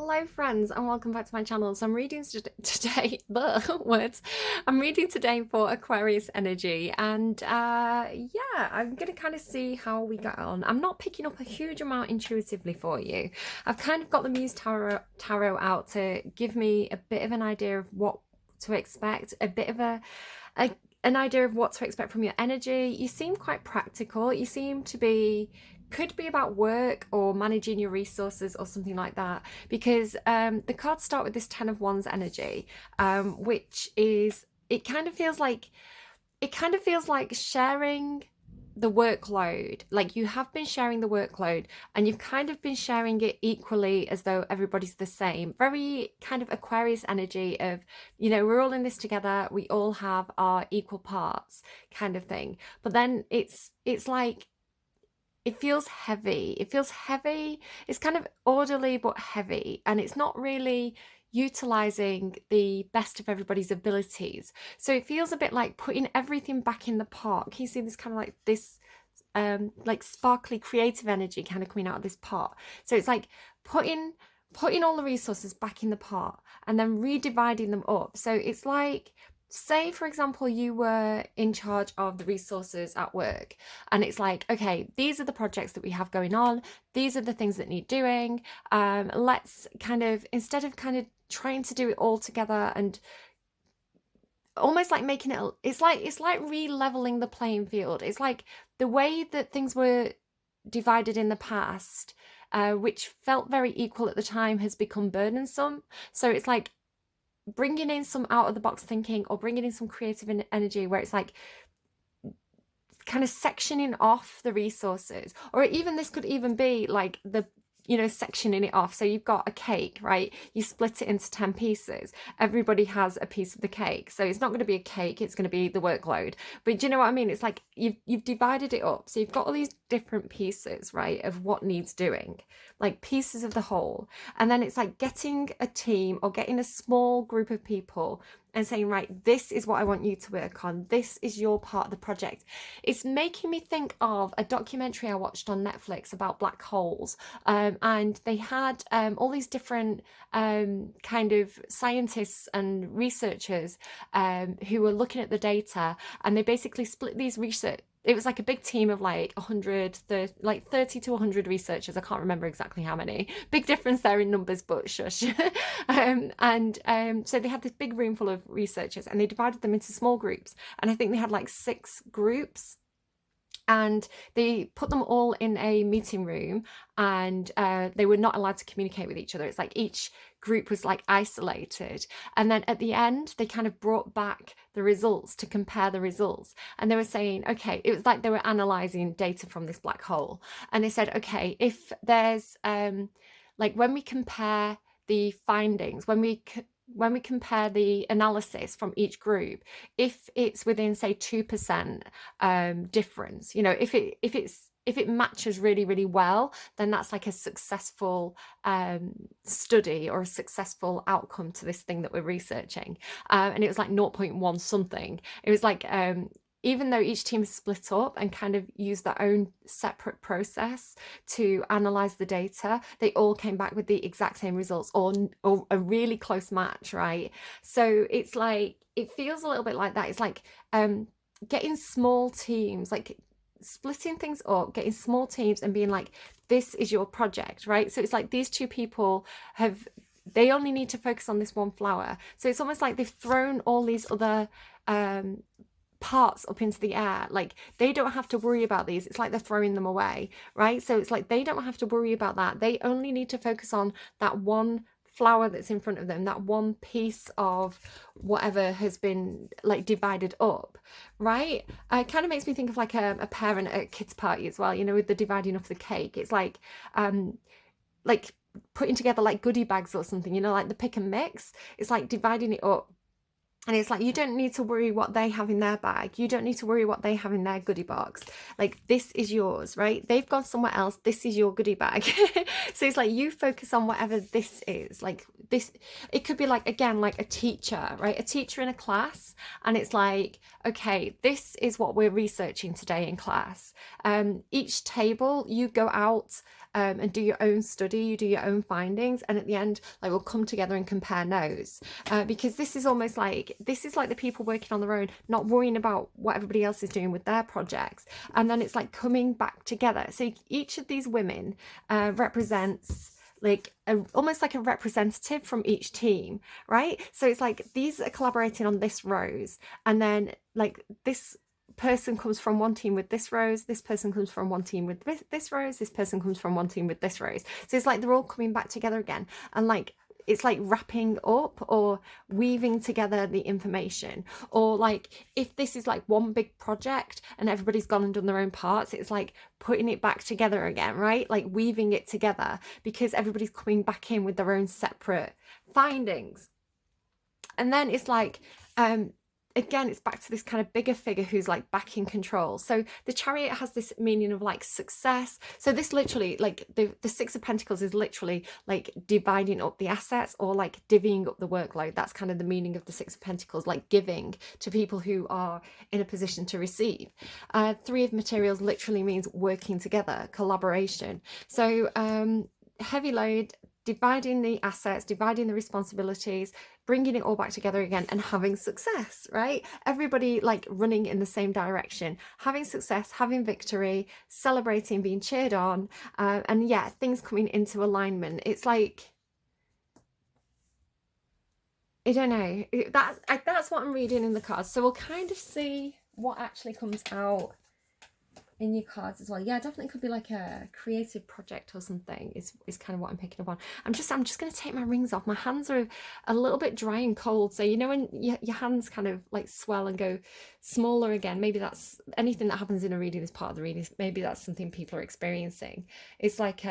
Hello friends and welcome back to my channel. So I'm reading today, words. I'm reading today for Aquarius energy and yeah, I'm going to kind of see how we get on. I'm not picking up a huge amount intuitively for you. I've kind of got the Muse Tarot out to give me a bit of an idea of what to expect, a bit of an idea of what to expect from your energy. You seem quite practical. You seem to be could be about work or managing your resources or something like that, because the cards start with this 10 of Wands energy, which is it kind of feels like sharing the workload. Like, you have been sharing the workload and you've kind of been sharing it equally as though everybody's the same. Very kind of Aquarius energy of, you know, we're all in this together, we all have our equal parts kind of thing. But then it's like it feels heavy. It feels heavy. It's kind of orderly but heavy, and it's not really utilizing the best of everybody's abilities. So it feels a bit like putting everything back in the pot. Can you see this kind of like this like sparkly creative energy kind of coming out of this pot? So it's like putting all the resources back in the pot and then redividing them up. So it's like, say for example you were in charge of the resources at work, and it's like, okay, these are the projects that we have going on, these are the things that need doing, let's kind of, instead of kind of trying to do it all together and almost like making it, it's like re-leveling the playing field. It's like the way that things were divided in the past, which felt very equal at the time, has become burdensome. So it's like bringing in some out of the box thinking, or bringing in some creative energy where it's like kind of sectioning off the resources. Or even this could even be like the, you know, sectioning it off. So you've got a cake, right? You split it into 10 pieces. Everybody has a piece of the cake. So it's not going to be a cake, it's going to be the workload. But do you know what I mean? It's like you've divided it up. So you've got all these different pieces, right, of what needs doing, like pieces of the whole. And then it's like getting a team or getting a small group of people and saying, right, this is what I want you to work on. This is your part of the project. It's making me think of a documentary I watched on Netflix about black holes. And they had all these different kind of scientists and researchers who were looking at the data, and they basically split these research. It was like a big team of like 30 to 100 researchers. I can't remember exactly how many. Big difference there in numbers, but shush. So they had this big room full of researchers, and they divided them into small groups. And I think they had like 6 groups, and they put them all in a meeting room, and they were not allowed to communicate with each other. It's like each group was like isolated, and then at the end they kind of brought back the results to compare the results, and they were saying, okay, it was like they were analyzing data from this black hole, and they said, okay, if there's like when we compare the findings, when we compare the analysis from each group, if it's within say 2% difference, you know, if it matches really, really well, then that's like a successful study or a successful outcome to this thing that we're researching. And it was like 0.1 something. It was like even though each team is split up and kind of used their own separate process to analyze the data, they all came back with the exact same results, or a really close match, right? So it's like, it feels a little bit like that. It's like getting small teams, like splitting things up, getting small teams and being like, this is your project, right? So it's like these 2 people they only need to focus on this one flower. So it's almost like they've thrown all these other parts up into the air. Like, they don't have to worry about these. It's like they're throwing them away, right? So it's like they don't have to worry about that. They only need to focus on that one flower that's in front of them, that one piece of whatever has been like divided up, right? It kind of makes me think of like a parent at a kid's party as well, you know, with the dividing up the cake. It's like putting together like goodie bags or something, you know, like the pick and mix. It's like dividing it up. And it's like, you don't need to worry what they have in their bag. You don't need to worry what they have in their goodie box. Like, this is yours, right? They've gone somewhere else. This is your goodie bag. So it's like, you focus on whatever this is. Like this, it could be like, again, like a teacher, right? A teacher in a class. And it's like, okay, this is what we're researching today in class. Each table, you go out and do your own study, you do your own findings, and at the end, like, we'll come together and compare notes, because this is almost like, this is like the people working on their own, not worrying about what everybody else is doing with their projects, and then it's like coming back together. So each of these women represents like almost like a representative from each team, right? So it's like these are collaborating on this rose, and then like this person comes from one team with this rose, this person comes from one team with this rose, this person comes from one team with this rose. So it's like they're all coming back together again, and like it's like wrapping up or weaving together the information. Or like if this is like one big project and everybody's gone and done their own parts, it's like putting it back together again, right? Like weaving it together, because everybody's coming back in with their own separate findings. And then it's like again, it's back to this kind of bigger figure who's like back in control. So the Chariot has this meaning of like success. So this literally, like the Six of Pentacles is literally like dividing up the assets, or like divvying up the workload. That's kind of the meaning of the Six of Pentacles, like giving to people who are in a position to receive. Three of Materials literally means working together, collaboration. So heavy load, dividing the assets, dividing the responsibilities, bringing it all back together again, and having success, right? Everybody like running in the same direction, having success, having victory, celebrating, being cheered on, and yeah, things coming into alignment. It's like, I don't know, that's what I'm reading in the cards. So we'll kind of see what actually comes out in your cards as well. Yeah, definitely could be like a creative project or something is kind of what I'm picking up on. I'm just going to take my rings off. My hands are a little bit dry and cold, so you know when your hands kind of like swell and go smaller again, maybe that's anything that happens in a reading is part of the reading. Maybe that's something people are experiencing. It's like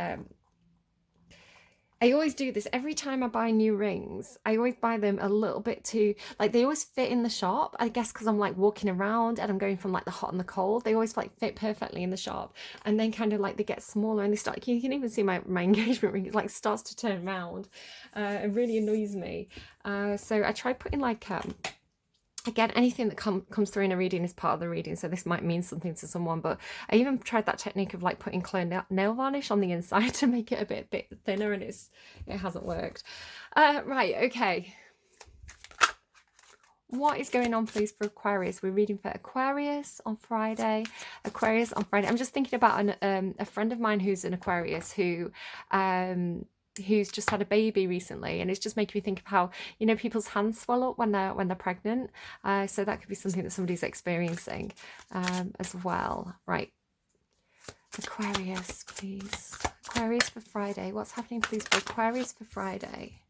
I always do this every time I buy new rings. I always buy them a little bit too, like they always fit in the shop, I guess because I'm like walking around and I'm going from like the hot and the cold. They always like fit perfectly in the shop, and then kind of like they get smaller and they start, you can even see my engagement ring, it like starts to turn around. It really annoys me. So I try putting like again, anything that comes through in a reading is part of the reading, so this might mean something to someone, but I even tried that technique of like putting clear nail varnish on the inside to make it a bit thinner, and it hasn't worked. Right, okay. What is going on, please, for Aquarius? We're reading for Aquarius on Friday. Aquarius on Friday. I'm just thinking about a friend of mine who's an Aquarius who's just had a baby recently, and it's just making me think of how, you know, people's hands swell up when they're pregnant. So that could be something that somebody's experiencing as well. Right, Aquarius, please. Aquarius for Friday. What's happening, please, for Aquarius for Friday?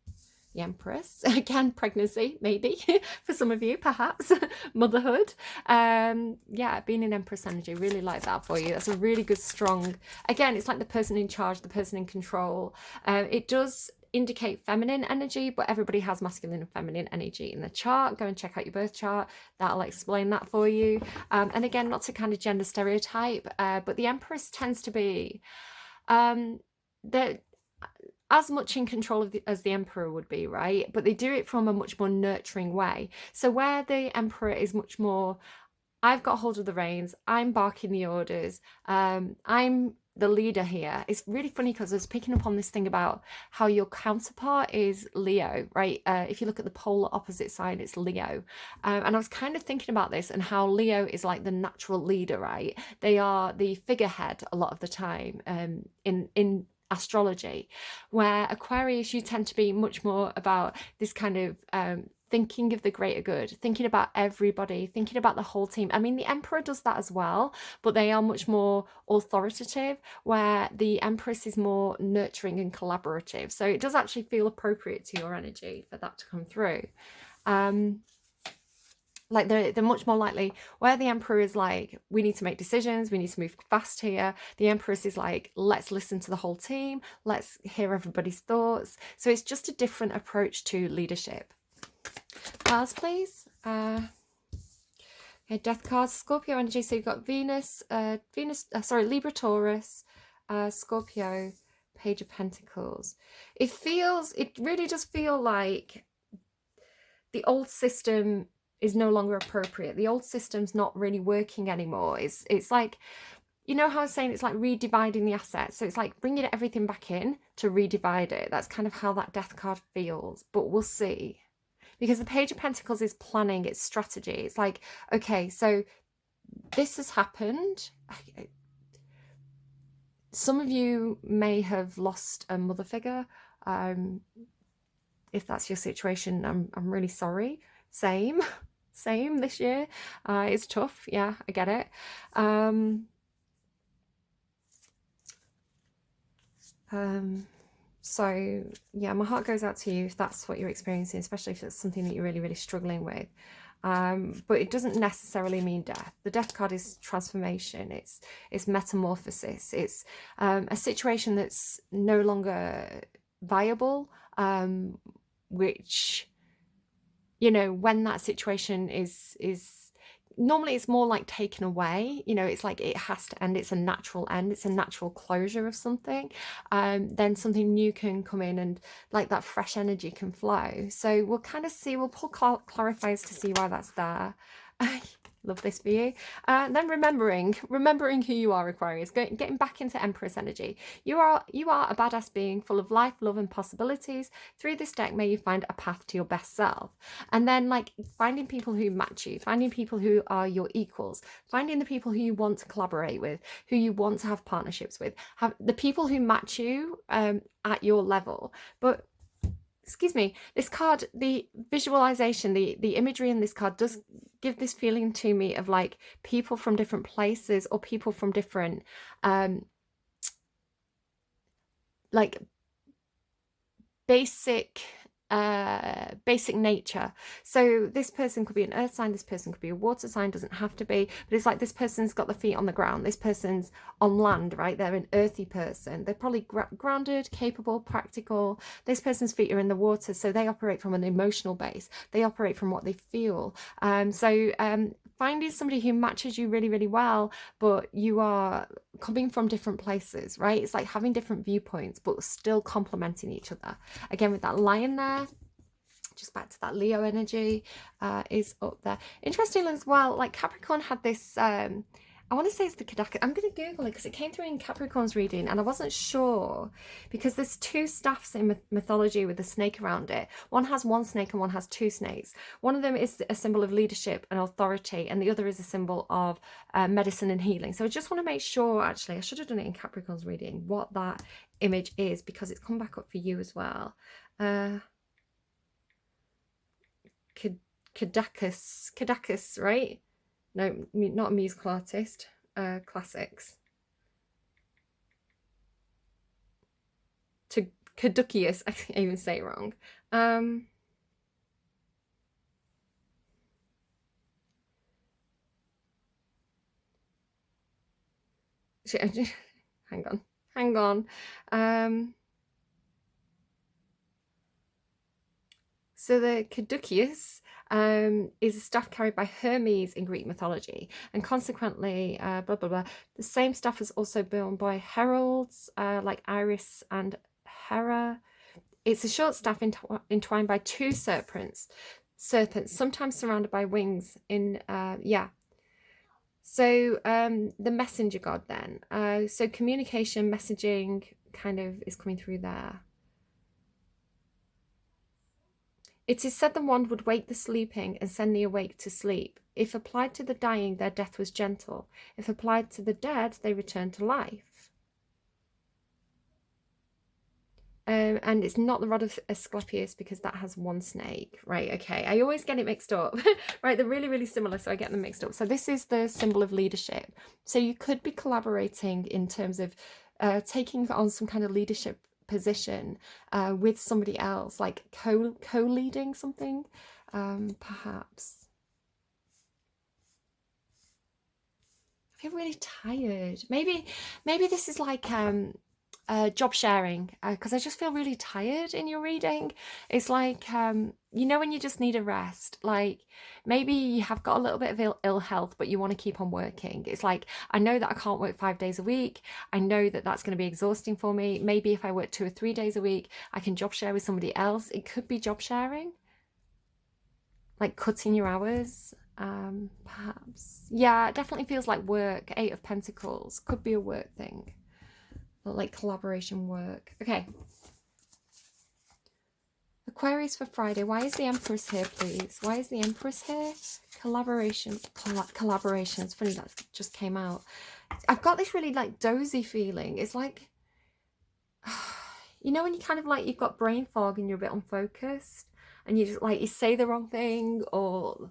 The Empress. Again, pregnancy, maybe for some of you, perhaps motherhood. Yeah, being in Empress energy, really like that for you. That's a really good, strong, again, it's like the person in charge, the person in control. It does indicate feminine energy, but everybody has masculine and feminine energy in the chart. Go and check out your birth chart, that'll explain that for you. And again, not to kind of gender stereotype, but the Empress tends to be as much in control as the Emperor would be, right? But they do it from a much more nurturing way. So where the Emperor is much more, I've got hold of the reins, I'm barking the orders, I'm the leader here. It's really funny because I was picking up on this thing about how your counterpart is Leo, right? If you look at the polar opposite side, it's Leo. And I was kind of thinking about this and how Leo is like the natural leader, right? They are the figurehead a lot of the time in astrology, where Aquarius, you tend to be much more about this kind of thinking of the greater good, thinking about everybody, thinking about the whole team. I mean, the Emperor does that as well, but they are much more authoritative, where the Empress is more nurturing and collaborative. So it does actually feel appropriate to your energy for that to come through. Like they're much more likely, where the Emperor is like, we need to make decisions, we need to move fast here. The Empress is like, let's listen to the whole team, let's hear everybody's thoughts. So it's just a different approach to leadership. Cards, please. Okay, death cards, Scorpio energy. So you've got Venus, Libra, Taurus, Scorpio, Page of Pentacles. It really does feel like the old system is no longer appropriate. The old system's not really working anymore. It's like you know how I was saying it's like redividing the assets. So it's like bringing everything back in to redivide it. That's kind of how that death card feels, but we'll see. Because the Page of Pentacles is planning, it's strategy. It's like, okay, so this has happened. Some of you may have lost a mother figure. If that's your situation, I'm really sorry. Same this year. It's tough. Yeah, I get it. So yeah, my heart goes out to you if that's what you're experiencing, especially if it's something that you're really, really struggling with. But it doesn't necessarily mean death. The death card is transformation. It's metamorphosis. It's a situation that's no longer viable, which, you know, when that situation is normally it's more like taken away, you know, it's like it has to end, it's a natural end, it's a natural closure of something, then something new can come in and like that fresh energy can flow. So we'll kind of see, we'll pull clarifiers to see why that's there. Love this for you. Then remembering who you are, Aquarius, getting back into Empress energy. You are a badass being full of life, love and possibilities. Through this deck, may you find a path to your best self. And then like finding people who match you, finding people who are your equals, finding the people who you want to collaborate with, who you want to have partnerships with, have the people who match you at your level. But excuse me, this card, the visualization, the imagery in this card does give this feeling to me of like people from different places or people from different like basic nature. So this person could be an earth sign, this person could be a water sign, doesn't have to be, but it's like this person's got the feet on the ground, this person's on land, right? They're an earthy person, they're probably grounded, capable, practical. This person's feet are in the water, so they operate from an emotional base, they operate from what they feel. Finding somebody who matches you really, really well, but you are coming from different places, right? It's like having different viewpoints, but still complementing each other. Again, with that lion there, just back to that Leo energy is up there. Interesting as well, like Capricorn had this, I want to say it's the Kadaka. I'm going to Google it because it came through in Capricorn's reading and I wasn't sure because there's two staffs in mythology with a snake around it. One has one snake and one has two snakes. One of them is a symbol of leadership and authority and the other is a symbol of medicine and healing. So I just want to make sure, actually, I should have done it in Capricorn's reading, what that image is because it's come back up for you as well. Kadakis, right? No, not a musical artist. Classics. To Caduceus, I can't even say it wrong. Hang on. So the Caduceus is a staff carried by Hermes in Greek mythology, and consequently, blah blah blah. The same staff is also borne by heralds like Iris and Hera. It's a short staff entwined by two serpents, sometimes surrounded by wings. So the messenger god then. So communication, messaging, kind of is coming through there. It is said the wand would wake the sleeping and send the awake to sleep. If applied to the dying, their death was gentle. If applied to the dead, they returned to life. And it's not the rod of Asclepius because that has one snake. Right, okay. I always get it mixed up. Right, they're really, really similar, so I get them mixed up. So this is the symbol of leadership. So you could be collaborating in terms of taking on some kind of leadership position with somebody else, like co-leading something, perhaps. I feel really tired. Maybe this is like job sharing because I just feel really tired in your reading. It's like you know when you just need a rest, like maybe you have got a little bit of ill health but you want to keep on working. It's like, I know that I can't work 5 days a week, I know that that's going to be exhausting for me. Maybe if I work 2 or 3 days a week I can job share with somebody else. It could be job sharing, like cutting your hours. Perhaps. Yeah, it definitely feels like work. Eight of Pentacles. Could be a work thing. Like collaboration work. Okay. Aquarius for Friday. Why is the Empress here, please? Why is the Empress here? Collaborations. Collaborations. Funny that just came out. I've got this really like dozy feeling. It's like, you know when you kind of like, you've got brain fog and you're a bit unfocused and you just like, you say the wrong thing or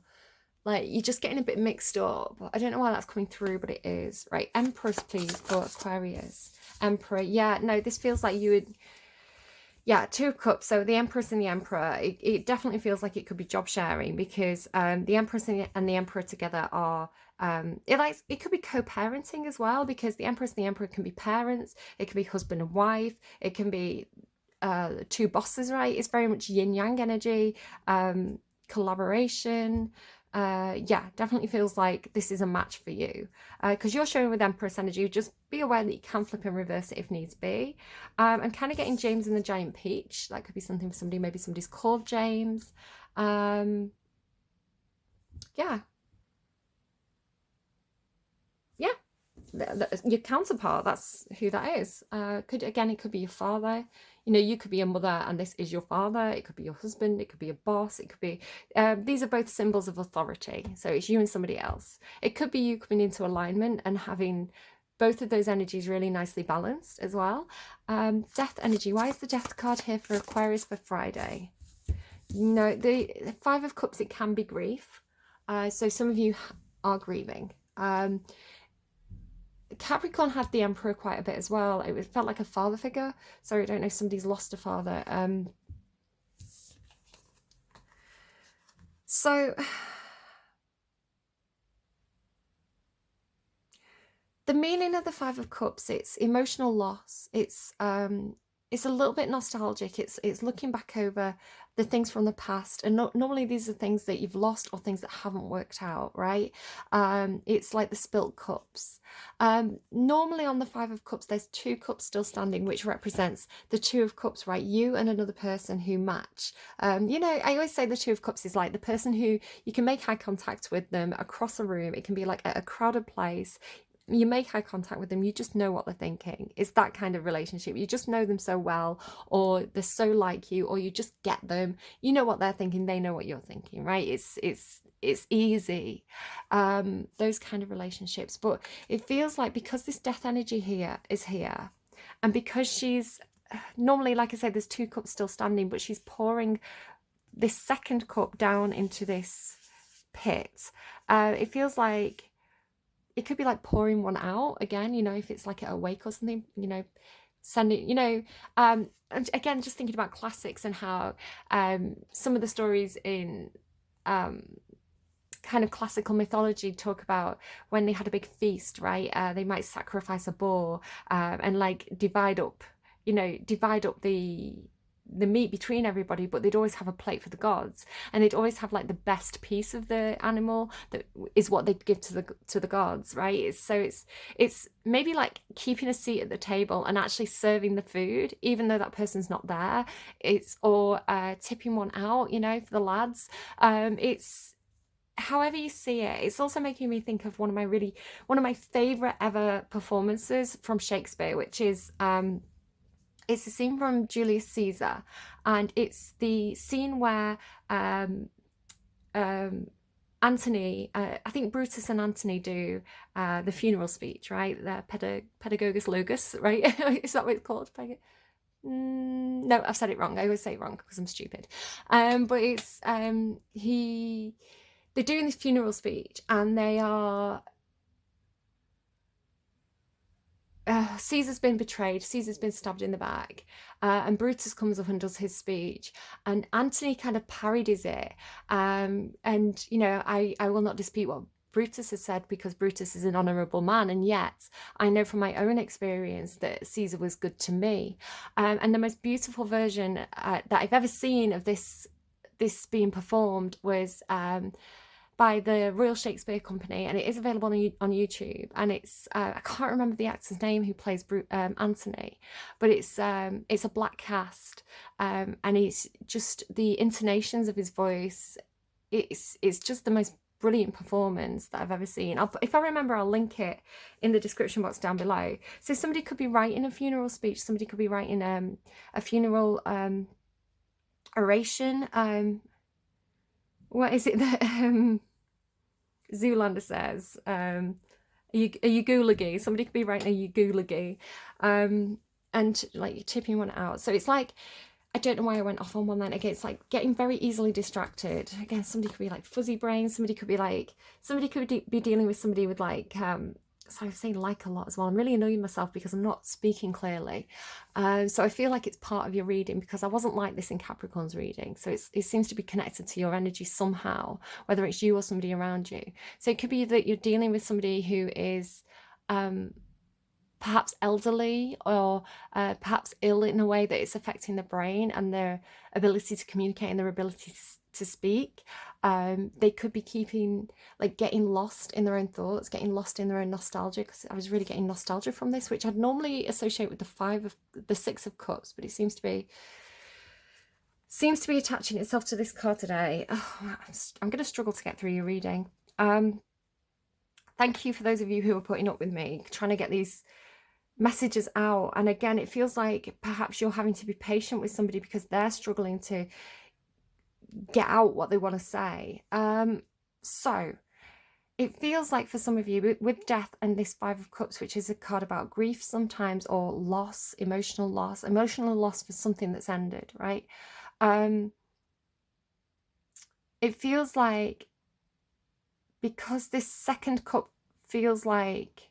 like you're just getting a bit mixed up. I don't know why that's coming through, but it is. Right, Empress, please, for Aquarius. Emperor. Yeah, no, this feels like you would... Yeah, Two of Cups. So the Empress and the Emperor, it definitely feels like it could be job sharing because the Empress and the Emperor together are... it could be co-parenting as well because the Empress and the Emperor can be parents. It can be husband and wife. It can be two bosses, right? It's very much yin yang energy, collaboration. Yeah, definitely feels like this is a match for you because you're showing with Empress energy. Just be aware that you can flip and reverse it if needs be. I'm kind of getting James and the Giant Peach. That could be something for somebody. Maybe somebody's called James. Yeah. Yeah. Your counterpart, that's who that is. It could be your father. You know, you could be a mother and this is your father. It could be your husband. It could be a boss. It could be... these are both symbols of authority. So it's you and somebody else. It could be you coming into alignment and having both of those energies really nicely balanced as well. Death energy. Why is the Death card here for Aquarius for Friday? No, the Five of Cups, it can be grief. So some of you are grieving. Capricorn had the Emperor quite a bit as well. It felt like a father figure. Sorry, I don't know if somebody's lost a father. So the meaning of the Five of Cups, it's emotional loss. It's a little bit nostalgic. It's looking back over the things from the past, and normally these are things that you've lost or things that haven't worked out, right? It's like the spilt cups. Normally on the Five of Cups, there's two cups still standing, which represents the Two of Cups, right? You and another person who match. You know, I always say the Two of Cups is like the person who you can make eye contact with them across a room. It can be like at a crowded place. You make eye contact with them, you just know what they're thinking. It's that kind of relationship. You just know them so well, or they're so like you, or you just get them. You know what they're thinking, they know what you're thinking, right? It's easy. Those kind of relationships. But it feels like because this death energy here is here, and because she's normally, like I said, there's two cups still standing, but she's pouring this second cup down into this pit. It feels like it could be like pouring one out again, you know, if it's like at a wake or something, you know, sending, you know, and again, just thinking about classics and how some of the stories in kind of classical mythology talk about when they had a big feast, right? They might sacrifice a boar and like divide up the meat between everybody, but they'd always have a plate for the gods, and they'd always have like the best piece of the animal that is what they'd give to the gods, right? It's maybe like keeping a seat at the table and actually serving the food even though that person's not there. It's or tipping one out, you know, for the lads. It's however you see it. It's also making me think of one of my favorite ever performances from Shakespeare, which is it's a scene from Julius Caesar, and it's the scene where Antony, I think Brutus and Antony do the funeral speech, right? The Pedagogus Logus, right? Is that what it's called? No, I've said it wrong. I always say it wrong because I'm stupid. But it's they're doing this funeral speech, and they are... Caesar's been betrayed, Caesar's been stabbed in the back, and Brutus comes up and does his speech, and Antony kind of parodies it, and you know, I will not dispute what Brutus has said because Brutus is an honourable man, and yet I know from my own experience that Caesar was good to me. And the most beautiful version that I've ever seen of this being performed was by the Royal Shakespeare Company, and it is available on YouTube. And it's I can't remember the actor's name who plays Antony, but it's a black cast, and it's just the intonations of his voice. It's just the most brilliant performance that I've ever seen. If I remember, I'll link it in the description box down below. So somebody could be writing a funeral speech, somebody could be writing a funeral oration. What is it that Zoolander says? A eulogy. Somebody could be writing a eulogy, and like you're tipping one out. So it's like, I don't know why I went off on one then. Again, it's like getting very easily distracted. Again, somebody could be like fuzzy brain. Somebody could be be dealing with somebody with like, so I'm saying like a lot as well. I'm really annoying myself because I'm not speaking clearly. So I feel like it's part of your reading, because I wasn't like this in Capricorn's reading. So it seems to be connected to your energy somehow, whether it's you or somebody around you. So it could be that you're dealing with somebody who is, perhaps elderly, or perhaps ill in a way that it's affecting the brain and their ability to communicate and their ability to speak. They could be getting lost in their own thoughts, getting lost in their own nostalgia, because I was really getting nostalgia from this, which I'd normally associate with the Six of Cups, but it seems to be attaching itself to this card today. Oh, I'm going to struggle to get through your reading. Thank you for those of you who are putting up with me, trying to get these messages out. And again, it feels like perhaps you're having to be patient with somebody because they're struggling to get out what they want to say. So it feels like for some of you with death and this Five of Cups, which is a card about grief sometimes, or loss, emotional loss for something that's ended, right? It feels like, because this second cup feels like,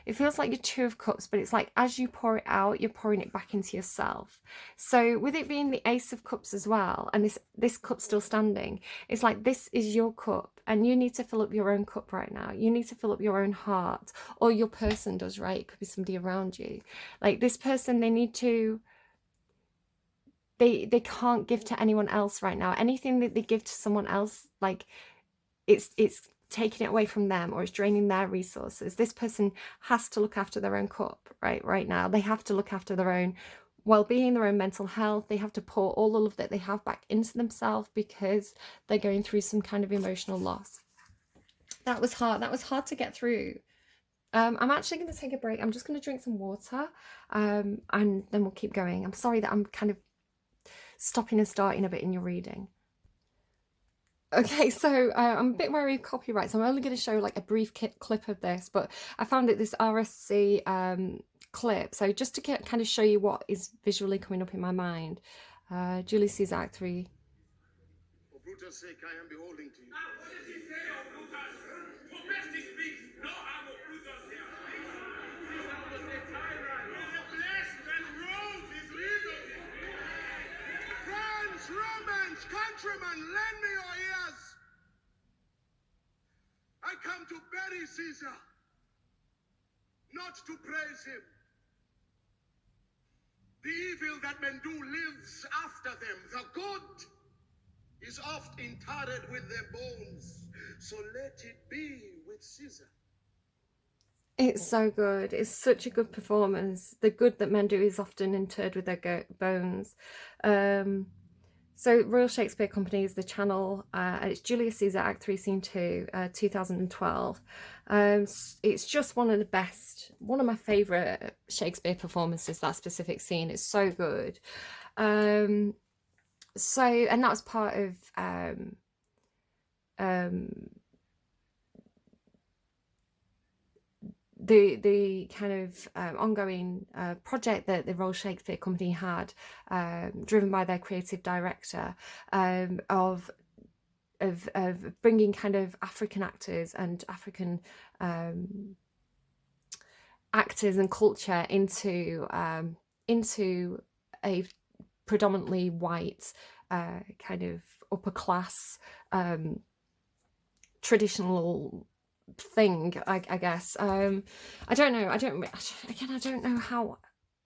it feels like your Two of Cups, but it's like as you pour it out, you're pouring it back into yourself. So with it being the Ace of Cups as well, and this cup still standing, it's like this is your cup, and you need to fill up your own cup right now. You need to fill up your own heart, or your person does, right? It could be somebody around you. Like this person, they need to, they can't give to anyone else right now. Anything that they give to someone else, like it's taking it away from them, or it's draining their resources. This person has to look after their own cup right now. They have to look after their own well-being, their own mental health. They have to pour all the love that they have back into themselves, because they're going through some kind of emotional loss. That was hard to get through. I'm actually going to take a break. I'm just going to drink some water, and then we'll keep going. I'm sorry that I'm kind of stopping and starting a bit in your reading. Okay, so I'm a bit wary of copyright, so I'm only going to show like a brief clip of this, but I found it this RSC clip, so just to kind of show you what is visually coming up in my mind. Julius Caesar, Act 3. For Brutus' sake, I am beholding to you. What does he say of Brutus? For best he speaks, no harm of Brutus here. Caesar was a tyrant. The blessed and rose his reason. Friends, Romans, countrymen, lend me your ears. I come to bury Caesar, not to praise him. The evil that men do lives after them. The good is oft interred with their bones. So let it be with Caesar. It's so good. It's such a good performance. The good that men do is often interred with their bones. So Royal Shakespeare Company is the channel, and it's Julius Caesar, Act 3, Scene 2, 2012. It's just one of the best, one of my favourite Shakespeare performances, that specific scene. It's so good. And that was part of the kind of ongoing project that the Royal Shakespeare Company had, driven by their creative director, of bringing kind of African actors and African actors and culture into a predominantly white kind of upper class traditional thing, I guess. I don't know. I don't know how.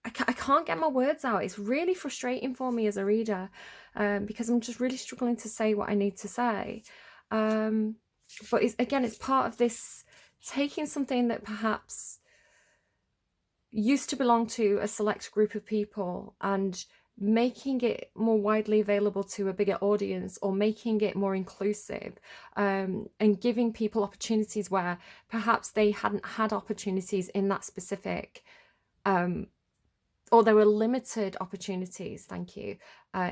I can't get my words out. It's really frustrating for me as a reader, because I'm just really struggling to say what I need to say. But it's part of this, taking something that perhaps used to belong to a select group of people and making it more widely available to a bigger audience, or making it more inclusive, and giving people opportunities where perhaps they hadn't had opportunities in that specific, or there were limited opportunities, thank you,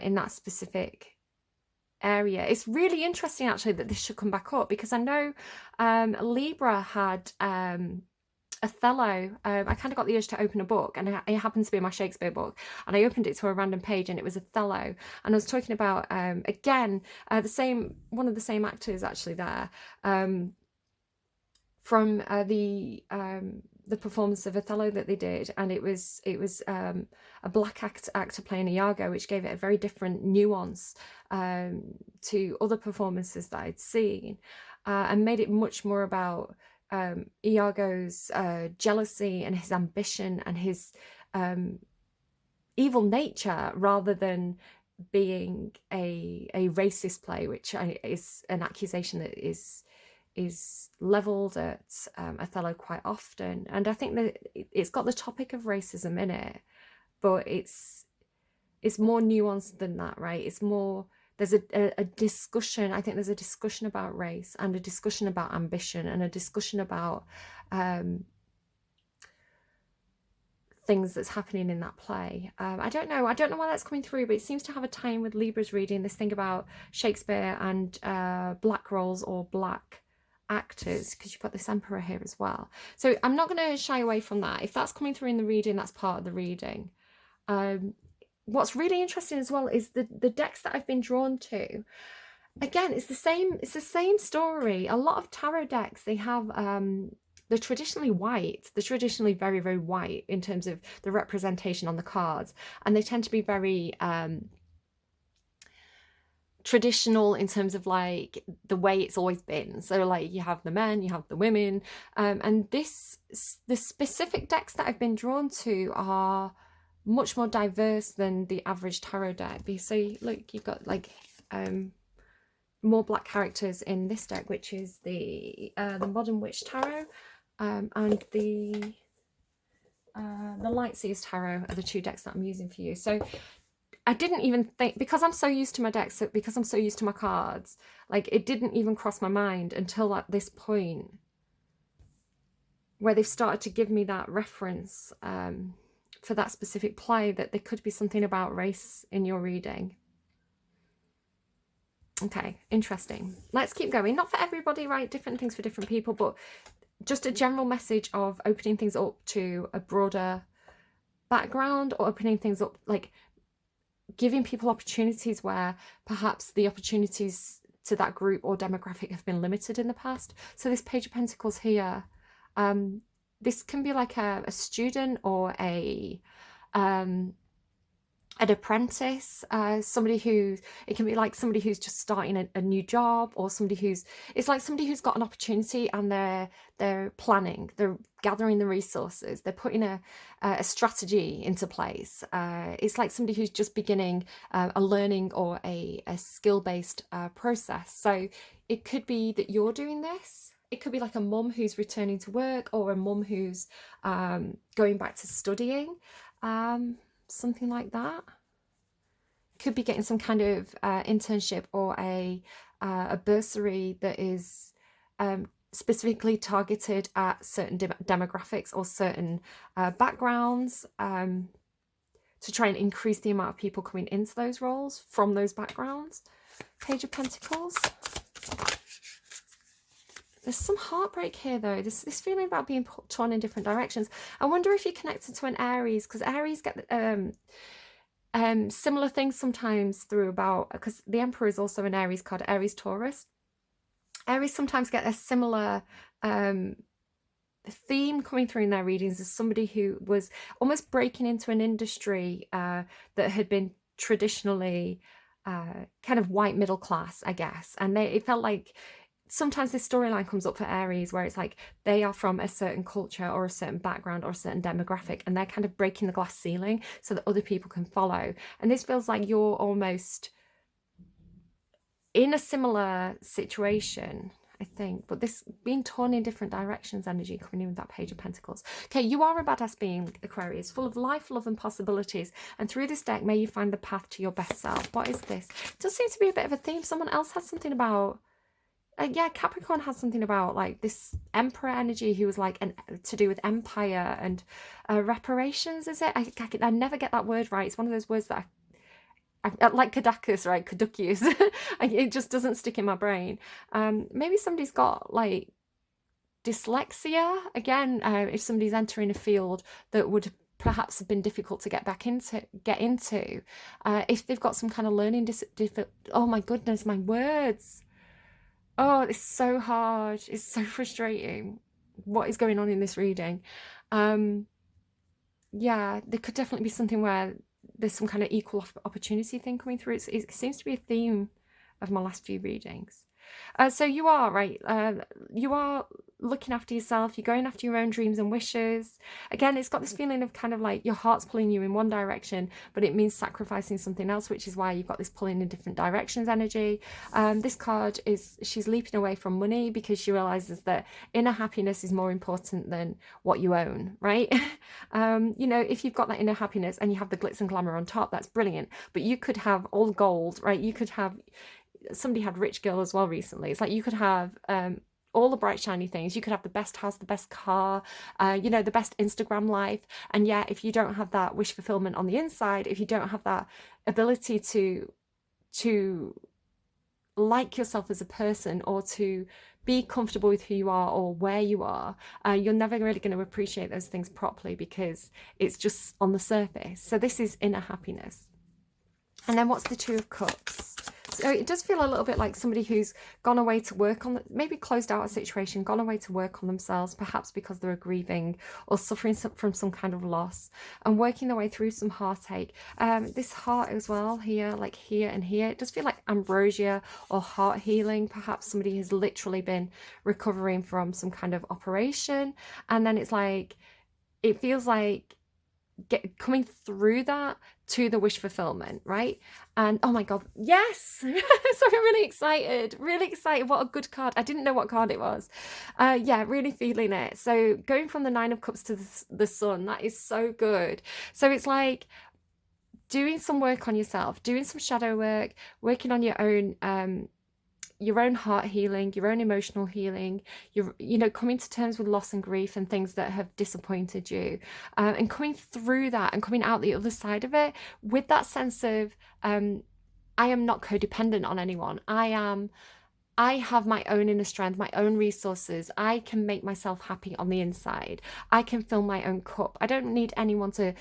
in that specific area. It's really interesting actually that this should come back up, because I know Libra had Othello. I kind of got the urge to open a book, and it happened to be my Shakespeare book, and I opened it to a random page, and it was Othello, and I was talking about again one of the same actors actually there, from the performance of Othello that they did, and it was a black actor playing Iago, which gave it a very different nuance to other performances that I'd seen, and made it much more about Iago's jealousy and his ambition and his evil nature, rather than being a racist play, which is an accusation that is leveled at Othello quite often. And I think that it's got the topic of racism in it, but it's more nuanced than that, right? It's more, there's a discussion. I think there's a discussion about race, and a discussion about ambition, and a discussion about things that's happening in that play. I don't know why that's coming through, but it seems to have a tie-in with Libra's reading, this thing about Shakespeare and black roles or black actors, because you've got this emperor here as well. So I'm not going to shy away from that. If that's coming through in the reading, that's part of the reading. What's really interesting as well is the decks that I've been drawn to. Again, it's the same story. A lot of tarot decks, they have they're traditionally white. They're traditionally very, very white in terms of the representation on the cards, and they tend to be very traditional in terms of like the way it's always been. So like you have the men, you have the women, and the specific decks that I've been drawn to are much more diverse than the average tarot deck. So look, you've got like more black characters in this deck, which is the Modern Witch Tarot, and the Light Seers Tarot are the two decks that I'm using for you. So I didn't even think, because I'm so used to my decks, because I'm so used to my cards, like it didn't even cross my mind until at this point where they've started to give me that reference for that specific play, that there could be something about race in your reading. Okay, interesting. Let's keep going. Not for everybody, right? Different things for different people, but just a general message of opening things up to a broader background, or opening things up, like giving people opportunities where perhaps the opportunities to that group or demographic have been limited in the past. So this Page of Pentacles here, this can be like a student, or an apprentice, it can be like somebody who's just starting a new job, or it's like somebody who's got an opportunity, and they're planning, they're gathering the resources, they're putting a strategy into place. It's like somebody who's just beginning a learning or a skill-based process. So it could be that you're doing this. It could be like a mum who's returning to work, or a mum who's going back to studying. Something like that. Could be getting some kind of internship, or a bursary that is specifically targeted at certain demographics or certain backgrounds, to try and increase the amount of people coming into those roles from those backgrounds. Page of Pentacles. There's some heartbreak here though. This feeling about being torn in different directions. I wonder if you're connected to an Aries, because Aries get similar things sometimes through about, because the Emperor is also an Aries card, Aries Taurus. Aries sometimes get a similar theme coming through in their readings as somebody who was almost breaking into an industry that had been traditionally kind of white middle class, I guess. And it felt like sometimes this storyline comes up for Aries where it's like they are from a certain culture or a certain background or a certain demographic, and they're kind of breaking the glass ceiling so that other people can follow. And this feels like you're almost in a similar situation, I think. But this being torn in different directions energy coming in with that Page of Pentacles. Okay, you are a badass being, Aquarius, full of life, love and possibilities. And through this deck, may you find the path to your best self. What is this? It does seem to be a bit of a theme. Someone else has something about... yeah, Capricorn has something about like this Emperor energy who was like to do with empire and reparations, is it? I never get that word right. It's one of those words that I like Kadakus, right? Kadukius. It just doesn't stick in my brain. Maybe somebody's got like dyslexia. Again, if somebody's entering a field that would perhaps have been difficult to get into. If they've got some kind of learning oh my goodness, my words. Oh, it's so hard. It's so frustrating. What is going on in this reading? Yeah, there could definitely be something where there's some kind of equal opportunity thing coming through. It seems to be a theme of my last few readings. So you are, right, you are looking after yourself, you're going after your own dreams and wishes. Again, it's got this feeling of kind of like your heart's pulling you in one direction, but it means sacrificing something else, which is why you've got this pulling in different directions energy. This card is, she's leaping away from money because she realizes that inner happiness is more important than what you own, right? You know, if you've got that inner happiness and you have the glitz and glamour on top, that's brilliant. But you could have all gold, right? You could have, somebody had Rich Girl as well recently. It's like you could have all the bright shiny things. You could have the best house, the best car, you know, the best Instagram life. And yet if you don't have that wish fulfillment on the inside, if you don't have that ability to like yourself as a person, or to be comfortable with who you are or where you are, you're never really going to appreciate those things properly because it's just on the surface. So this is inner happiness. And then what's the Two of Cups? So it does feel a little bit like somebody who's gone away to work on, maybe closed out a situation, gone away to work on themselves, perhaps because they're grieving or suffering from some kind of loss and working their way through some heartache. This heart as well here, like here and here, it does feel like ambrosia or heart healing. Perhaps somebody has literally been recovering from some kind of operation. And then it's like, it feels like coming through that to the wish fulfillment, right? And oh my god, yes. So I'm really excited, what a good card. I didn't know what card it was. Yeah, really feeling it. So going from the Nine of Cups to the Sun, that is so good. So it's like doing some work on yourself, doing some shadow work, working on your own heart healing, your own emotional healing, you know, coming to terms with loss and grief and things that have disappointed you, and coming through that and coming out the other side of it with that sense of I am not codependent on anyone. I have my own inner strength, my own resources. I can make myself happy on the inside. I can fill my own cup. I don't need anyone to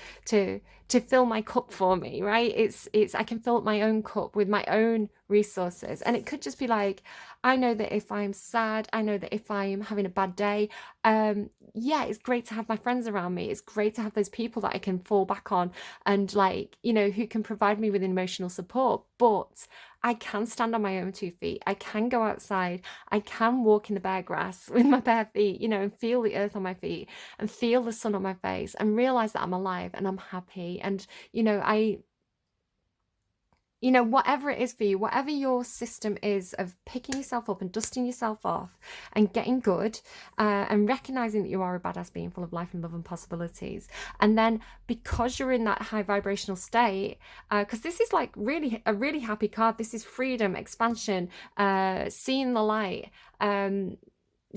fill my cup for me, right? It's I can fill up my own cup with my own resources. And it could just be like, I know that if I'm sad, I know that if I'm having a bad day, yeah, it's great to have my friends around me. It's great to have those people that I can fall back on and, like, you know, who can provide me with emotional support. But I can stand on my own 2 feet. I can go outside. I can walk in the bare grass with my bare feet, you know, and feel the earth on my feet and feel the sun on my face and realize that I'm alive and I'm happy. And, you know, whatever it is for you, whatever your system is of picking yourself up and dusting yourself off and getting good, and recognizing that you are a badass being full of life and love and possibilities. And then because you're in that high vibrational state, because this is like really a really happy card. This is freedom, expansion, seeing the light,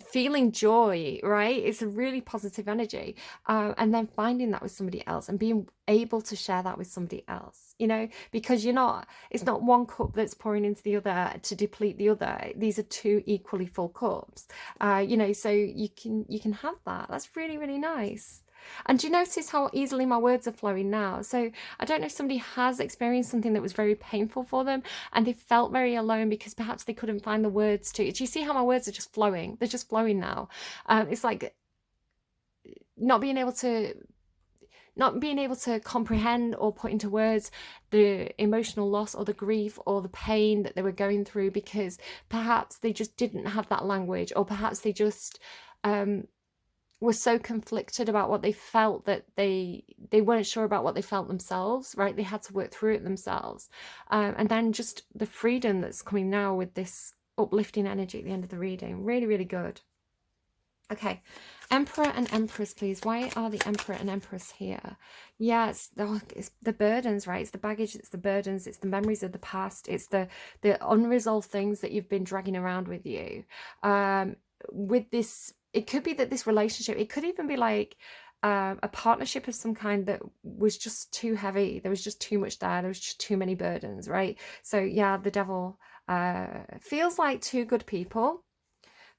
feeling joy, right? It's a really positive energy, and then finding that with somebody else and being able to share that with somebody else, you know, because it's not one cup that's pouring into the other to deplete the other. These are two equally full cups, you know, so you can have that. That's really, really nice. And do you notice how easily my words are flowing now? So I don't know if somebody has experienced something that was very painful for them and they felt very alone because perhaps they couldn't find the words to. Do you see how my words are just flowing? They're just flowing now. It's like not being able to comprehend or put into words the emotional loss or the grief or the pain that they were going through because perhaps they just didn't have that language, or perhaps they just were so conflicted about what they felt that they weren't sure about what they felt themselves, right? They had to work through it themselves. And then just the freedom that's coming now with this uplifting energy at the end of the reading. Really, really good. Okay, Emperor and Empress, please. Why are the Emperor and Empress here? Yeah, it's the burdens, right? It's the baggage, it's the burdens, it's the memories of the past, it's the unresolved things that you've been dragging around with you. With this, it could be that this relationship, it could even be like a partnership of some kind that was just too heavy. There was just too much there. There was just too many burdens, right? So yeah, the Devil feels like two good people.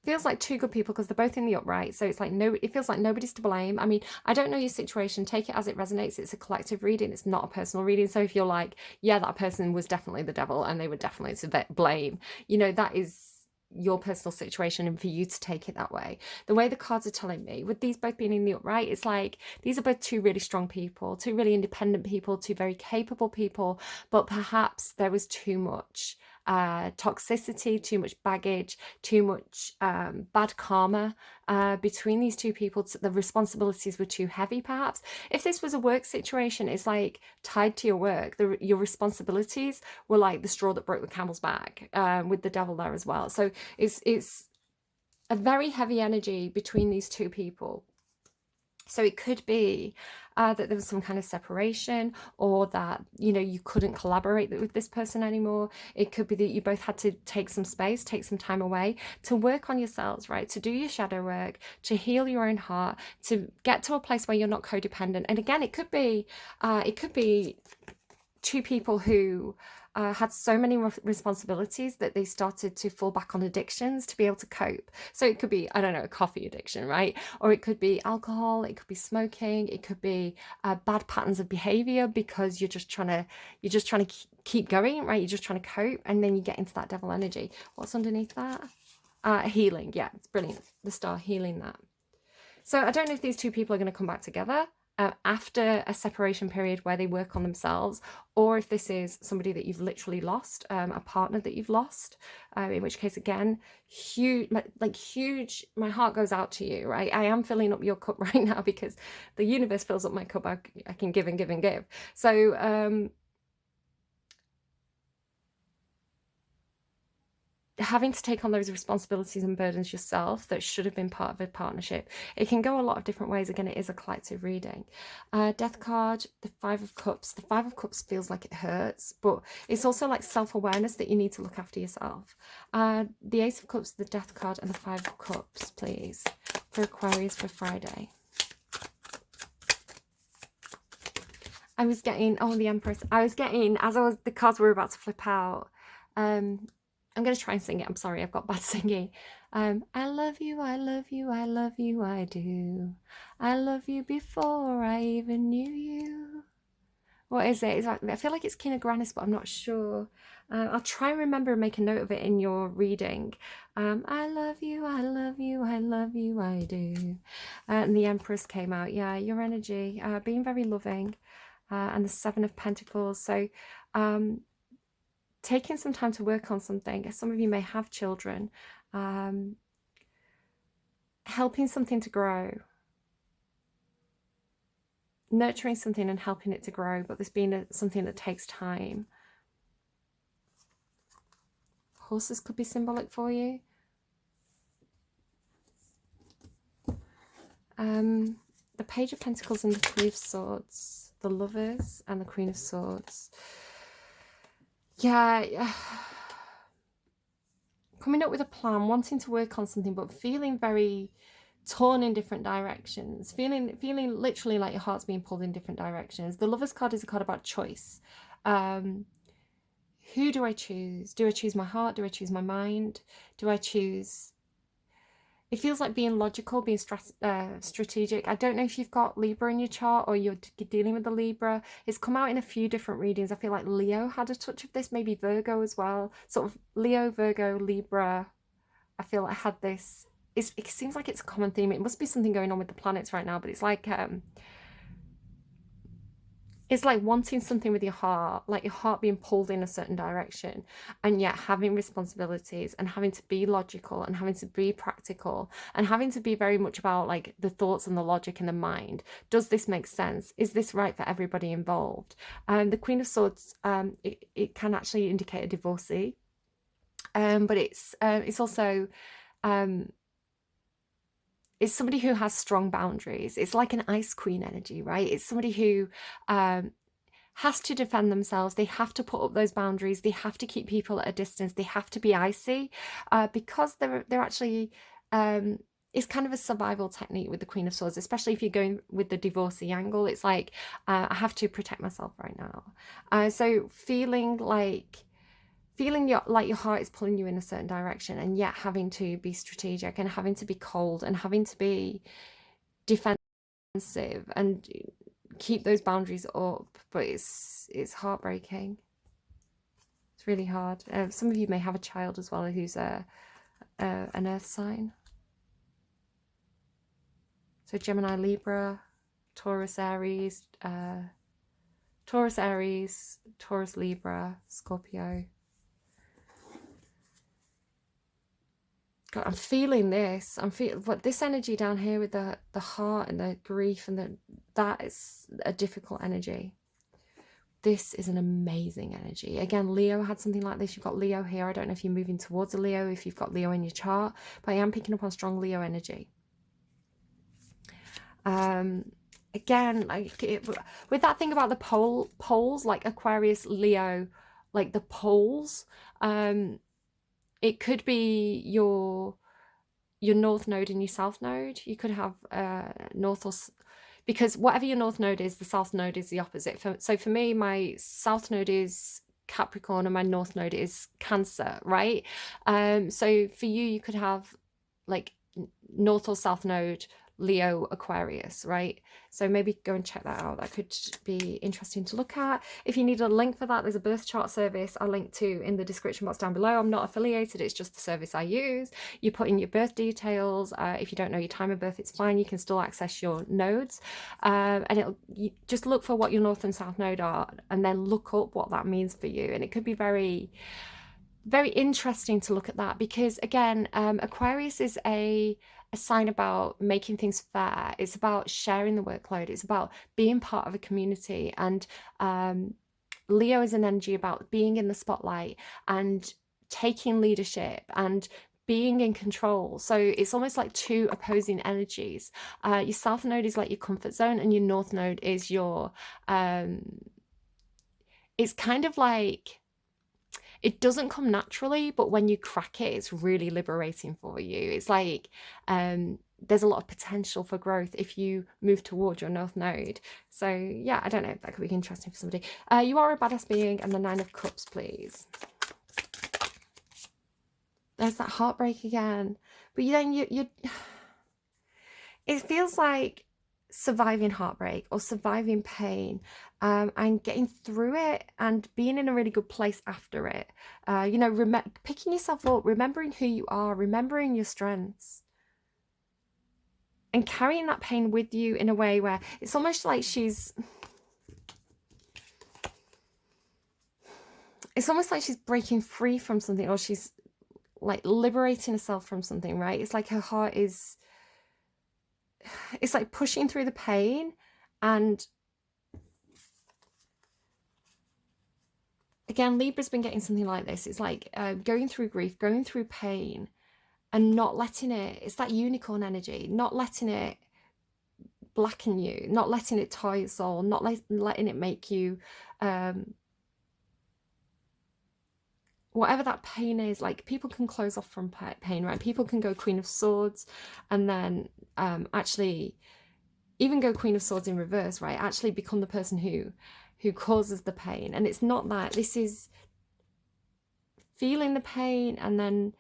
Feels like two good people because they're both in the upright. So it's like it feels like nobody's to blame. I mean, I don't know your situation. Take it as it resonates. It's a collective reading. It's not a personal reading. So if you're like, yeah, that person was definitely the devil and they were definitely to blame, you know, that is your personal situation and for you to take it that way. The way the cards are telling me, with these both being in the upright, it's like these are both two really strong people, two really independent people, two very capable people, but perhaps there was too much toxicity, too much baggage, too much bad karma between these two people. The responsibilities were too heavy, perhaps. If this was a work situation, it's like tied to your work. Your responsibilities were like the straw that broke the camel's back, with the Devil there as well. So it's a very heavy energy between these two people. So it could be that there was some kind of separation, or that, you know, you couldn't collaborate with this person anymore. It could be that you both had to take some space, take some time away to work on yourselves, right? To do your shadow work, to heal your own heart, to get to a place where you're not codependent. And again, it could be two people who had so many responsibilities that they started to fall back on addictions to be able to cope. So it could be, I don't know, a coffee addiction, right? Or it could be alcohol, it could be smoking, it could be bad patterns of behavior because you're just trying to keep going, right? You're just trying to cope, and then you get into that devil energy. What's underneath that? Healing. Yeah, it's brilliant. The star healing that. So I don't know if these two people are going to come back together after a separation period where they work on themselves, or if this is somebody that you've literally lost, a partner that you've lost, in which case, again, huge, my heart goes out to you, right? I am filling up your cup right now because the universe fills up my cup. I can give and give and give. So having to take on those responsibilities and burdens yourself that should have been part of a partnership, it can go a lot of different ways. Again, it is a collective reading. Death card, the Five of Cups. The Five of Cups feels like it hurts, but it's also like self-awareness that you need to look after yourself. The Ace of Cups, the Death card, and the Five of Cups, please, for Aquarius for Friday. I was getting, oh, the Empress. I was getting, as the cards were about to flip out, I'm going to try and sing it. I'm sorry, I've got bad singing. I love you, I love you, I love you, I do. I love you before I even knew you. What is it? I feel like it's King of Granis, but I'm not sure. I'll try and remember and make a note of it in your reading. I love you, I love you, I love you, I do. And the Empress came out. Yeah, your energy, being very loving. And the Seven of Pentacles. So, taking some time to work on something. Some of you may have children. Helping something to grow. Nurturing something and helping it to grow, but this being something that takes time. Horses could be symbolic for you. The Page of Pentacles and the Three of Swords. The Lovers and the Queen of Swords. Yeah, coming up with a plan, wanting to work on something, but feeling very torn in different directions, feeling literally like your heart's being pulled in different directions. The Lovers card is a card about choice. Who do I choose? Do I choose my heart? Do I choose my mind? Do I choose... It feels like being logical, being strategic. I don't know if you've got Libra in your chart or you're dealing with the Libra. It's come out in a few different readings. I feel like Leo had a touch of this, maybe Virgo as well. Sort of Leo, Virgo, Libra. I feel like I had this. It seems like it's a common theme. It must be something going on with the planets right now, but it's like wanting something with your heart, like your heart being pulled in a certain direction, and yet having responsibilities and having to be logical and having to be practical and having to be very much about like the thoughts and the logic in the mind. Does this make sense? Is this right for everybody involved? The Queen of Swords, it can actually indicate a divorcee. But it's also it's somebody who has strong boundaries. It's like an ice queen energy, right? It's somebody who has to defend themselves. They have to put up those boundaries. They have to keep people at a distance. They have to be icy because they're actually it's kind of a survival technique with the Queen of Swords, especially if you're going with the divorcee angle. It's like I have to protect myself right now. So feeling like your heart is pulling you in a certain direction, and yet having to be strategic and having to be cold and having to be defensive and keep those boundaries up. But it's heartbreaking. It's really hard. Some of you may have a child as well who's an earth sign. So Gemini, Libra, Taurus, Aries, Taurus, Libra, Scorpio. God, I'm feeling this. I'm feeling what this energy down here with the heart and the grief and that is a difficult energy. This is an amazing energy. Again, Leo had something like this. You've got Leo here. I don't know if you're moving towards a Leo, if you've got Leo in your chart, but I am picking up on strong Leo energy. Again, with that thing about the poles, like Aquarius, Leo, like the poles, it could be your north node and your south node. You could have north or because whatever your north node is, the south node is the opposite. So for me, my south node is Capricorn and my north node is Cancer, right? So for you, you could have like north or south node Leo, Aquarius, right? So maybe go and check that out. That could be interesting to look at. If you need a link for that, there's a birth chart service I'll link to in the description box down below. I'm not affiliated, it's just the service I use. You put in your birth details. If you don't know your time of birth, it's fine. You can still access your nodes. And you just look for what your north and south node are and then look up what that means for you. And it could be very interesting to look at that because, again, Aquarius is a sign about making things fair. It's about sharing the workload. It's about being part of a community. And Leo is an energy about being in the spotlight and taking leadership and being in control. So it's almost like two opposing energies. Your south node is like your comfort zone and your north node is your it's kind of like it doesn't come naturally, but when you crack it, it's really liberating for you. It's like there's a lot of potential for growth if you move towards your north node. So yeah, I don't know, that could be interesting for somebody. You are a badass being, and the 9 of Cups, please. There's that heartbreak again. But then you it feels like surviving heartbreak or surviving pain and getting through it and being in a really good place after it. You know, picking yourself up, remembering who you are, remembering your strengths, and carrying that pain with you in a way where it's almost like she's breaking free from something, or she's like liberating herself from something, right? It's like her heart is, it's like pushing through the pain. And again, Libra's been getting something like this. It's like going through grief, going through pain, and not letting it, it's that unicorn energy, not letting it blacken you, not letting it tie your soul, not letting it make you whatever that pain is. Like, people can close off from pain, right? People can go Queen of Swords and then actually even go Queen of Swords in reverse, right? Actually become the person who causes the pain. And it's not that. This is feeling the pain and then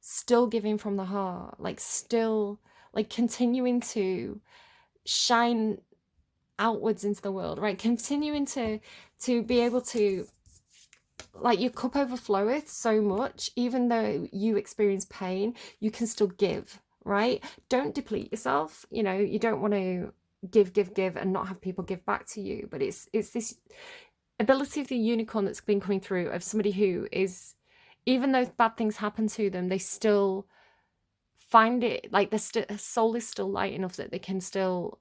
still giving from the heart, like still like continuing to shine outwards into the world, right? Continuing to be able to, like, your cup overfloweth so much. Even though you experience pain, you can still give, right? Don't deplete yourself. You know, you don't want to give and not have people give back to you. But it's this ability of the unicorn that's been coming through, of somebody who is, even though bad things happen to them, they still find it, like their soul is still light enough that they can still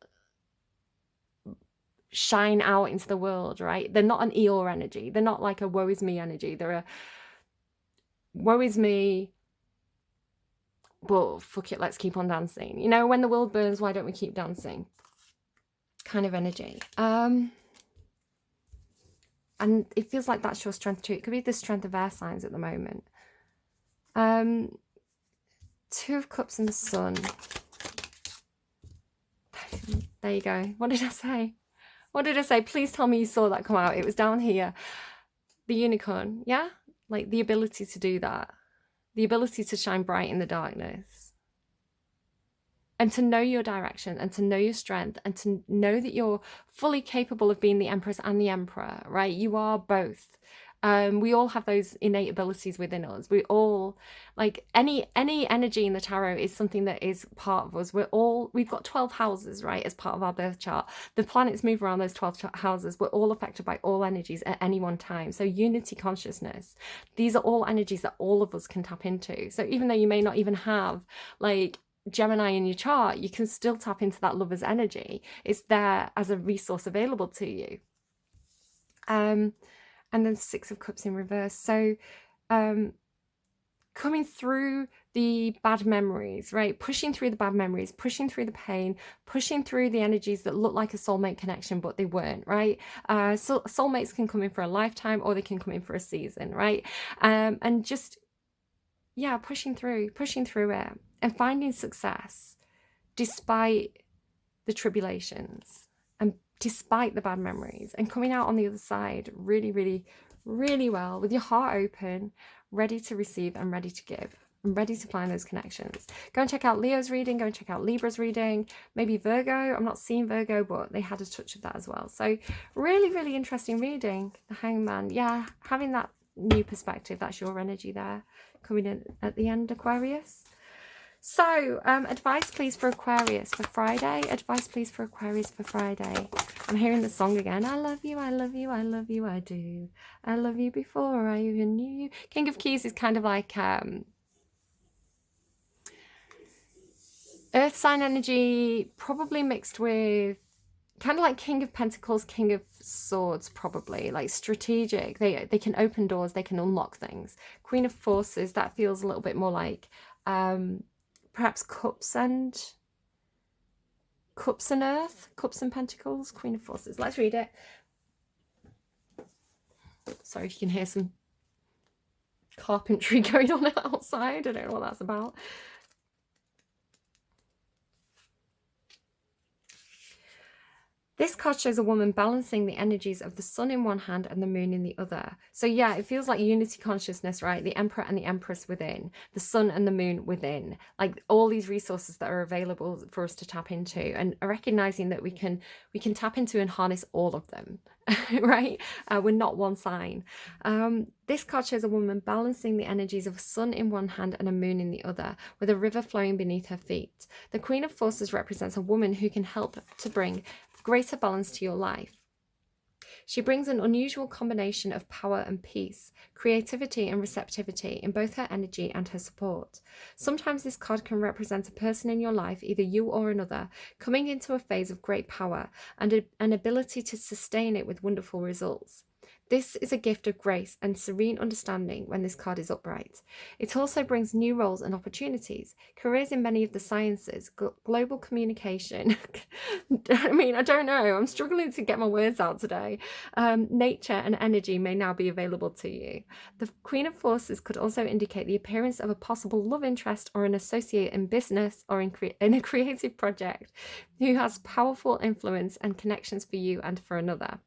shine out into the world, right? They're not an Eeyore energy. They're not like a woe is me energy. They're woe is me, but fuck it, let's keep on dancing. You know, when the world burns, why don't we keep dancing? Kind of energy. And it feels like that's your strength too. It could be the strength of air signs at the moment. Two of Cups and the Sun. There you go. What did I say? What did I say? Please tell me you saw that come out. It was down here. The unicorn. Yeah? Like the ability to do that. The ability to shine bright in the darkness. And to know your direction and to know your strength and to know that you're fully capable of being the Empress and the Emperor, right? You are both. We all have those innate abilities within us. We all, like any energy in the tarot is something that is part of us. We've got 12 houses, right, as part of our birth chart. The planets move around those 12 houses. We're all affected by all energies at any one time. So unity consciousness, these are all energies that all of us can tap into. So even though you may not even have like Gemini in your chart, you can still tap into that lover's energy. It's there as a resource available to you. And then Six of Cups in reverse. So coming through the bad memories, right? Pushing through the bad memories, pushing through the pain, pushing through the energies that look like a soulmate connection, but they weren't, right? So soulmates can come in for a lifetime or they can come in for a season, right? And just, yeah, pushing through it and finding success despite the tribulations. Despite the bad memories, and coming out on the other side really, really, really well, with your heart open, ready to receive and ready to give and ready to find those connections. Go and check out Leo's reading, go and check out Libra's reading, maybe Virgo. I'm not seeing Virgo, but they had a touch of that as well. So really, really interesting reading. The Hangman, yeah, having that new perspective, that's your energy there coming in at the end, Aquarius. So, advice please for Aquarius for Friday. Advice please for Aquarius for Friday. I'm hearing the song again. I love you, I love you, I love you, I do. I love you before I even knew you. King of Keys is kind of like Earth sign energy, probably mixed with kind of like King of Pentacles, King of Swords, probably like strategic. They can open doors, they can unlock things. Queen of Forces, that feels a little bit more like perhaps Cups and Earth, Cups and Pentacles, Queen of Forces. Let's read it. Sorry if you can hear some carpentry going on outside. I don't know what that's about. This card shows a woman balancing the energies of the sun in one hand and the moon in the other. So yeah, it feels like unity consciousness, right? The Emperor and the Empress within, the sun and the moon within, like all these resources that are available for us to tap into, and recognizing that we can tap into and harness all of them, right? We're not one sign. This card shows a woman balancing the energies of a sun in one hand and a moon in the other, with a river flowing beneath her feet. The Queen of Forces represents a woman who can help to bring greater balance to your life. She brings an unusual combination of power and peace, creativity and receptivity in both her energy and her support. Sometimes this card can represent a person in your life, either you or another, coming into a phase of great power and an ability to sustain it with wonderful results. This is a gift of grace and serene understanding when this card is upright. It also brings new roles and opportunities, careers in many of the sciences, global communication. I mean, I don't know. I'm struggling to get my words out today. Nature and energy may now be available to you. The Queen of Forces could also indicate the appearance of a possible love interest or an associate in business or in a creative project who has powerful influence and connections for you and for another.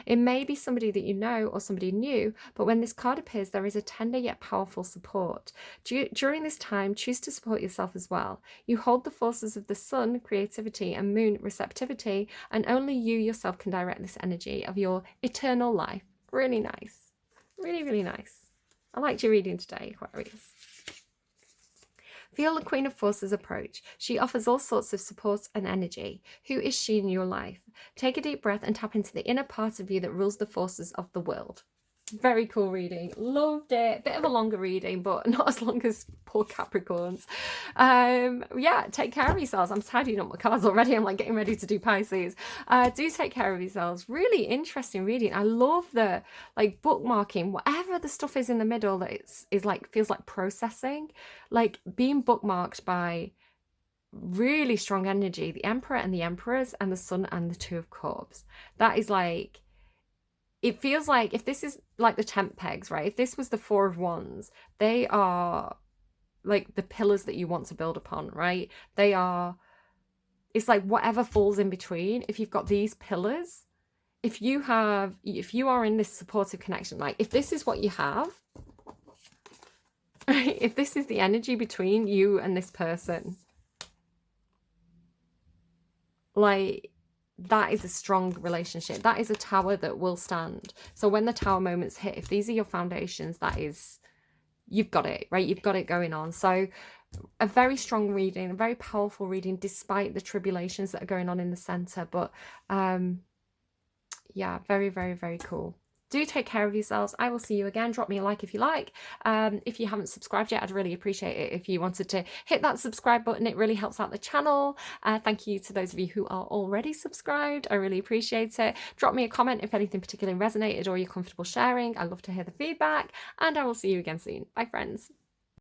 It may be somebody that you know or somebody new, but when this card appears, there is a tender yet powerful support. During this time, choose to support yourself as well. You hold the forces of the sun, creativity, and moon, receptivity, and only you yourself can direct this energy of your eternal life. Really nice. Really, really nice. I liked your reading today, Aquarius. Feel the Queen of Forces approach. She offers all sorts of support and energy. Who is she in your life? Take a deep breath and tap into the inner part of you that rules the forces of the world. Very cool reading. Loved it. Bit of a longer reading, but not as long as poor Capricorns. Yeah, take care of yourselves. I'm tidying up my cards already. I'm like getting ready to do Pisces. Do take care of yourselves. Really interesting reading. I love the like bookmarking, whatever the stuff is in the middle that is like feels like processing, like being bookmarked by really strong energy, the Emperor and the Empress and the Sun and the Two of Cups. That is like, it feels like if this is like the tent pegs, right? If this was the Four of Wands, they are like the pillars that you want to build upon, right? They are, it's like whatever falls in between. If you've got these pillars, if you are in this supportive connection, like if this is what you have, right? If this is the energy between you and this person, like that is a strong relationship. That is a tower that will stand. So when the tower moments hit, if these are your foundations, that is, you've got it, right? You've got it going on. So a very strong reading, a very powerful reading, despite the tribulations that are going on in the center. But yeah, very, very, very cool. Do take care of yourselves. I will see you again. Drop me a like if you like. If you haven't subscribed yet, I'd really appreciate it if you wanted to hit that subscribe button. It really helps out the channel. Thank you to those of you who are already subscribed. I really appreciate it. Drop me a comment if anything particularly resonated or you're comfortable sharing. I love to hear the feedback, and I will see you again soon. Bye, friends.